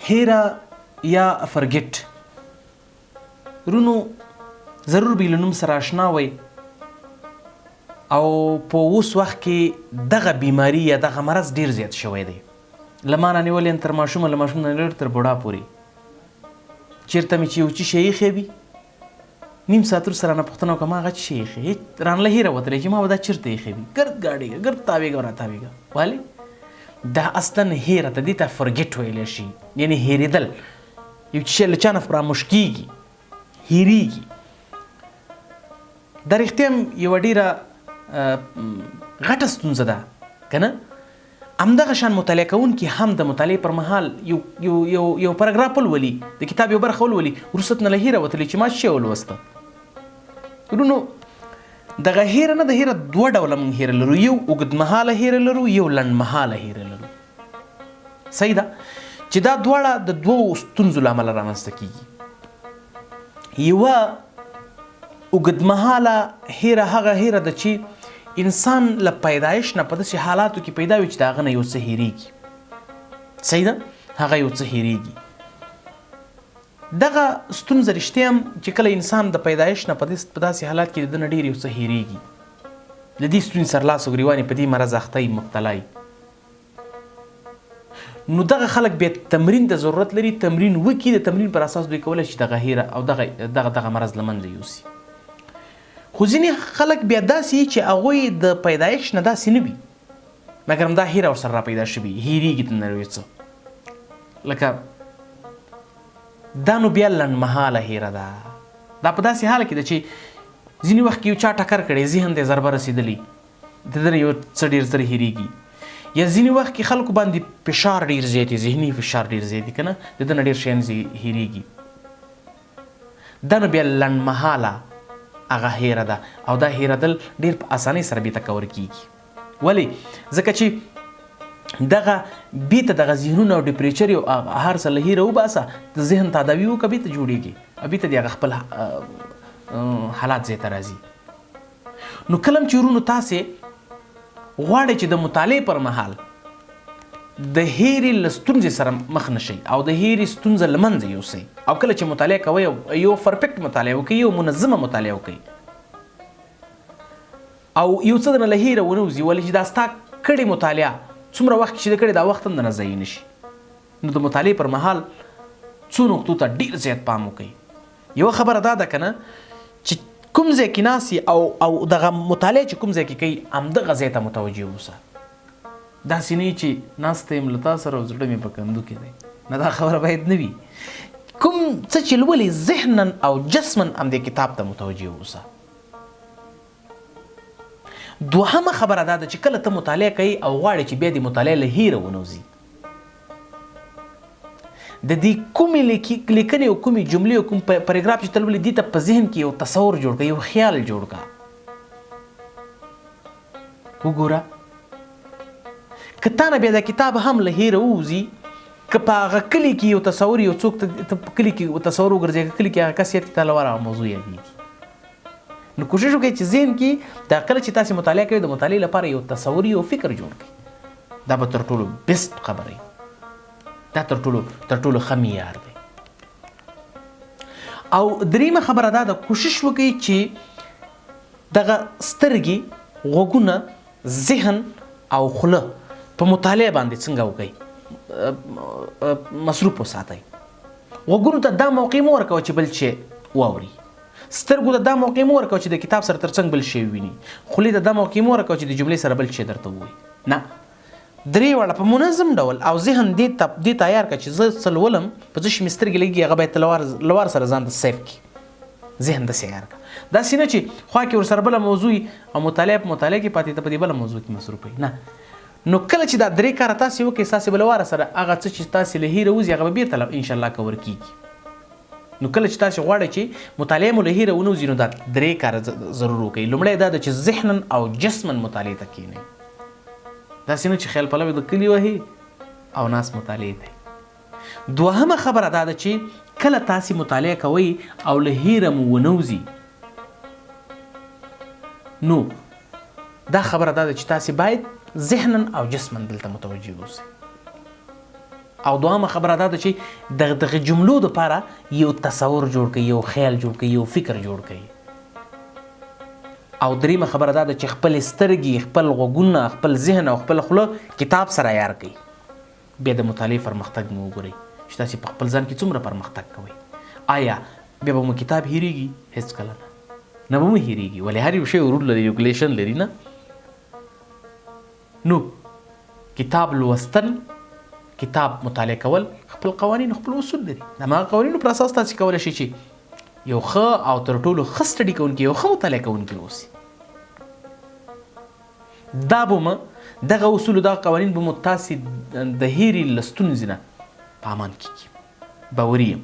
هیره یا فرګټ رونو ضرور به له نوم سره اشنا وئ او په اوس وخت کې دغه بیماري یا دغه مرض ډیر زیات شوی دی له ما نه نیولې تر ماشومه له ماشوم نه تر بوډا پورې چېرته مې چې یو څه شی ایښی وي نیم ساعت وروسته رانه پوښتنه وکړه ما هغه څه شی ایښی هېڅ رانه له هیره وتلی چې ما به دا چېرته ایښی وي ګرد ګاډېږه ګرد تاوېږه او راتاوېږه ولې دا اصلا هیره ته دې ته فرګټ ویلی شي یعنې هېرېدل یو شی له چا نه فراموش کېږي هېرېږي دا رښتیا هم یوه ډېره غټه ستونزه ده که نه همدغه شان مطالعه کوونکي هم د مطالعې پر مهال یو پاراګراف ولولي د کتاب یو برخه ولولي وروسته نه له هیره وتلي چې ما څه شی ولوسته ورونو دغه هیره نه د هیره دوه ډوله موږ هیره لرو یو اوږدمهاله هیره لرو یو لنډمهاله هیره لرو صحیح ده چې دا دواړه د دوو ستونزو له امله رامنځته کېږي یوه اوږدمهاله هیره هغه هیره ده چې انسان له پیدایش نه په داسې حالاتو کې پیدا وي چې د هغه نه یو څه هېرېږي صحیح ده هغه یو څه هېرېږي دغه ستونزه رښتیا هم چې کله انسان د پیدایش نه په داسې حالات کې د ده نه ډېر یو څه هېرېږي د دې ستونزې سر لاس او ګرېوان په دې مرض اخته یي مبتلا یي نو دغه خلک بیا تمرین ته ضرورت لري تمرین وکړي د تمرین پر اساس دوی کولی شي دغه هیره او دغه مرض له منځه یوسي خو ځینې خلک بیا داسې چې هغوی د پیدایش نه داسې نه وي مګر همدا هیره ورسره را پیدا شوي هېرېږي د نه یو څه لکه دا نو بیا لنډمهاله هیره ده دا په داسې حال کې ده چې ځینې وخت کې یو چا ټکر کړی ذهن ته ضربه رسېدلي د ده نه یو څه ډېر زر هېرېږي یا ځینې وخت کې خلکو باندې فشار ډېر زیات وي ذهني فشار ډېر زیات وي که نه د ده نه ډېر شیان هېرېږي دا نو بیا لنډمهاله هغه هیره ده او دا هیرېدل ډېر په اسانۍ سره بېرته کور کېږي ولې ځکه چې دغه بېرته دغه ذهنونه او ډپریچر یو هر څه له هیره وباسه د ذهن تداوي وکړه بېرته جوړېږي او بېرته د هغه خپل حالات ځای ته راځي نو کله چې ورونو تاسې غواړئ چې د مطالعې پر مهال د هیرې له ستونزې سره مخ نشئ او د هیرې ستونزه له منځه یوسئ او کله چې مطالعه کوئ یو پرفیکټ مطالعه وکړئ یو منظمه مطالعه وکړئ او یو څه درنه له هیره ونه وځي ولې چې دا ستا کړې مطالعه څومره وخت چې د کړې دا وخت هم درنه ضایع نه شي نو د مطالعې پر مهال څو نقطو ته ډېر زیات پام وکړئ یوه خبره دا ده که نه چې کوم ځای کې ناست او دغه مطالعه چې کوم ځای کې کوئ همدغه ځای ته متوجه اوسه داسې نه چې ناسته یم له تا سره او زړه مې په کندو کې دی نه دا خبره باید نه وي کوم څه چې لولې ذهنا او جسما همدې کتاب ته متوجه اوسه دوهمه خبره دا ده چې کله ته مطالعه کوي او غواړې چې بیا د مطالعې له هیره ونوځي د دې کومې لیکنې او کومې جملې او کوم پاراګراف چې ته لولې دې ته په ذهن کې یو تصور جوړ کړه یو خیال جوړ کړه وګوره که تا نه بیا دا کتاب هم له هیره ووځي که په هغه کلي کې یو تصور یو څوک ته په کلي کې تصور وګرځي کلي کې هغه کس یاد کړي ته له موضوع یادېږي نو کوشش وکړئ چې ذهن کې دا کله چې تاسې مطالعه کوئ د مطالعې لپاره یو تصور یو فکر جوړ کړئ دا به تر ټولو بیسټ خبره دا تر ټولو ښه معیار دی او دریمه خبره دا ده کوشش وکړئ چې دغه سترګې غوږونه ذهن او خوله په مطالعه باندې څنګه وکړئ مصروف وساتئ غوږونو ته دا موقع مه ورکوه چې بل شی واوري سترګو ته دا موقع مه ورکوه چې د کتاب سره تر څنګ بل شی وویني خولې ته دا موقع مه ورکوه چې د جملې سره بل شی درته ووایي نه درې واړه په منظم ډول او ذهن دې تیار کړه چې زه څه لولم په څه شي مې سترګې لګي هغه باید لوار سره ځان ته سیف کړي ذهن داسې عیار کړه داسې نه چې خوا کې ورسره بله موضوع او مطالعه کې پاتې ته په دې بله موضوع کې مصروف وي نه نو کله چې دا درې کاره تاسې وکړئ ستاسې بله واره سره هغه څه چې تاسې له هیره وځي هغه به بېرته انشاءالله کور کېږي نو کله چې تاسې غواړئ چې مطالعه مو له هیره ونه وځي نو دا درې کاره ضرور وکړئ لومړی دا ده چې ذهنا او جسما مطالعې ته کښېنئ داسې نه چې خیال پلوي د کلي وهي او ناس مطالعې ته دوهمه خبره دا ده چې کله تاسې مطالعه کوئ او له هیره مو ونه وځي نو دا خبره دا ده چې تاسې باید ذهنا او جسما دلته متوجه اوسئ او دوامه خبره دا ده چې دغه جملو دپاره یو تصور جوړ کړئ، یو خیال جوړ کړئ، یو فکر جوړ کړئ. او دریمه خبره دا ده چې خپل سترګې، خپل غوږونه، خپل ذهن او خپل خوله کتاب سره عیار کړئ. بیا د مطالعې پرمختګ مو وګورئ چې تاسې په خپل ځان کې څومره پرمختګ کوئ. آیا بیا به مو کتاب هیریږي؟ هیڅ کله نه به مو هیریږي، ولې هر یو شی رول لري، ریګولیشن لري نه. نو کتاب لوستل، کتاب مطالعه کول خپل قوانین، خپل اصول لري. د هماغه قوانینو پر اساس تاسې کولی شئ چې یو ښه او تر ټولو ښه سټډي کوونکی، یو ښه مطالعه کوونکی واوسي. دا به مو دغه اصول، دغه قوانین به مو تاسې د هیرې له ستونزې نه په امان کې کړي. باوري یم